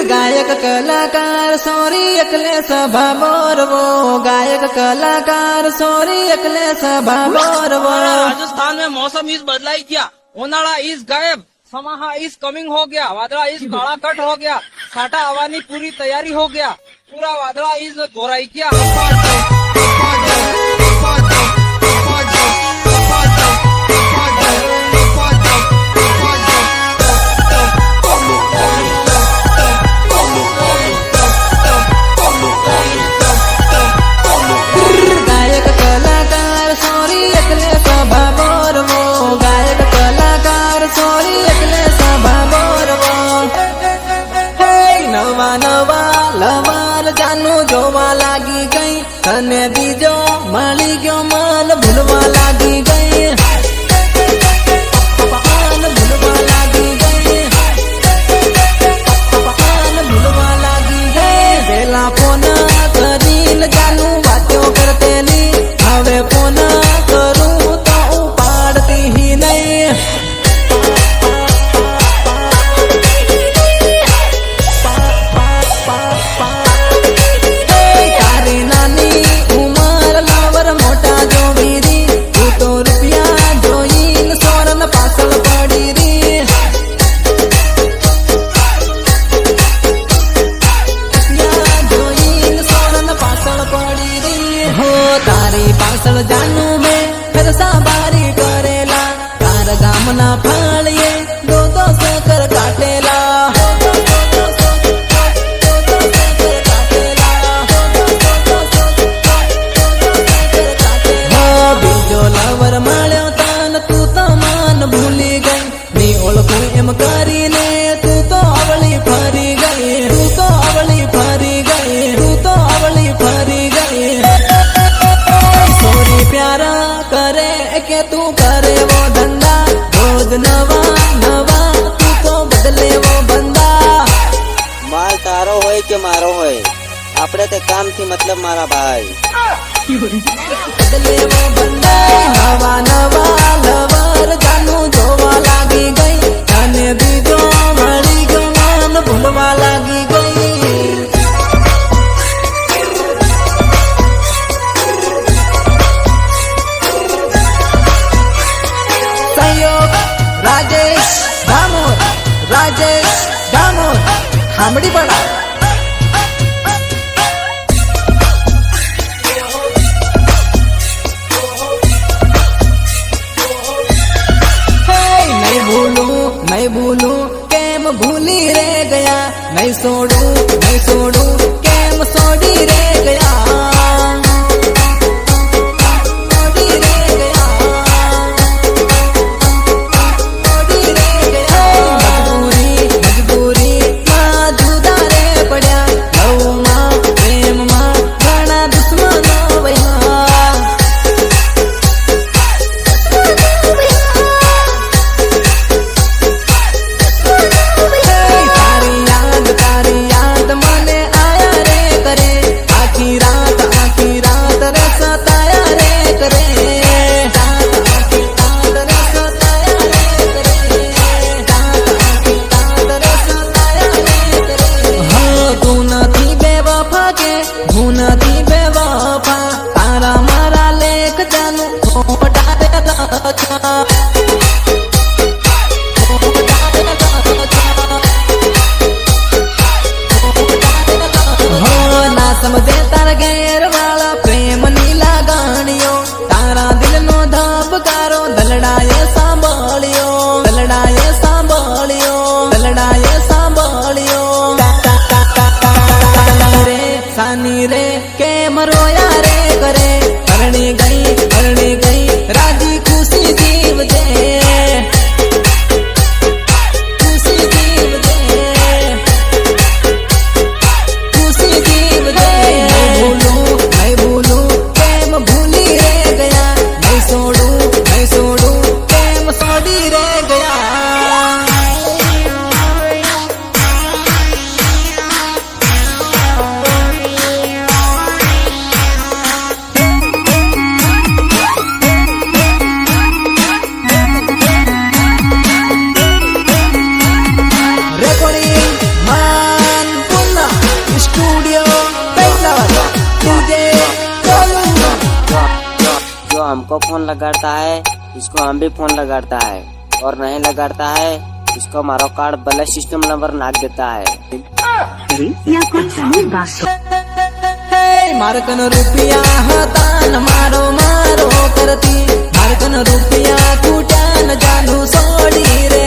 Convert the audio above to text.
गायक कलाकार सोरी अकले सभा बोरवो, गायक कलाकार सोरी अकले सभा बोरवो। राजस्थान में मौसम इस बदलाई क्या, उनाळा इस गायब, समाहा इस कमिंग हो गया, वादळा इस काला कट हो गया, साटा आवानी पूरी तैयारी हो गया, पूरा वादळा इस गोराई क्या। गायक कलाकार सोरी अकले सभा बोरवो, गायक कलाकार सोरी अकले सभा बोरवो। नवा नवा लवार जानू जोवा लागी गई, तने बीजो मળી गयो मन भूलवा लागी गई, पान भूलवा लागी गई, पान भूलवा लागी गई। पेला फोन करीन जानू वात्यो करतेली, हवे फोन करूं तो उपाड़ती ही नहीं। तारी नानी उमर लावर मोटा जो वीरी, तू तो रुपया जोईन सोरन पासल पड़ी री। रुपया जोईन सोरन पासल पड़ी री। हो तारी पासल जानू में फिर साबारी करेला, तार गामना फाळिए दो दो कर काटेला। बीजो लवर माळ्यो तान तू तो मान भूली गई, नी ओळखूं एम करीने तू तो अवળી फरी गई, तू तो अवળી फरी गई, तू तो अवળી फरी गई। सोरी प्यारा करे के तू करे वो धंधा, रोज नवा नवा तू तो बदले वो बंदा। माल तारो होय के मारो होय, आपड़े ते काम थी मतलब मारा भाई। बदले वो बंदा। नवा नवा लवर जानू जोवा लागी गई, तने बीजो मળી गयो मन भूलवा लागी गई। सहयोग राजेश दामोर, राजेश दामोर हामड़ी पड़ा। नहीं भूलू केम भूली रे गया, नहीं छोड़ू केम सोड़ी रे गया, सोड़ी रे गया, सोड़ी रे गया। मजबूरी मां जुदा रे पड़ा, लव मां प्रेम मां घणा दुश्मनो वया। तारी याद मने आया रे करे, आज हमको फोन लगाता है, इसको हम भी फोन लगाता है, और नहीं लगाता है इसको मारो कार्ड ब्लैक सिस्टम नंबर नाक देता है। या कोई समूह बात મારકન રૂપિયા હતા ન મારો મારો કરતી મારકન રૂપિયા ખૂટ્યા ન જાનું સોડી રે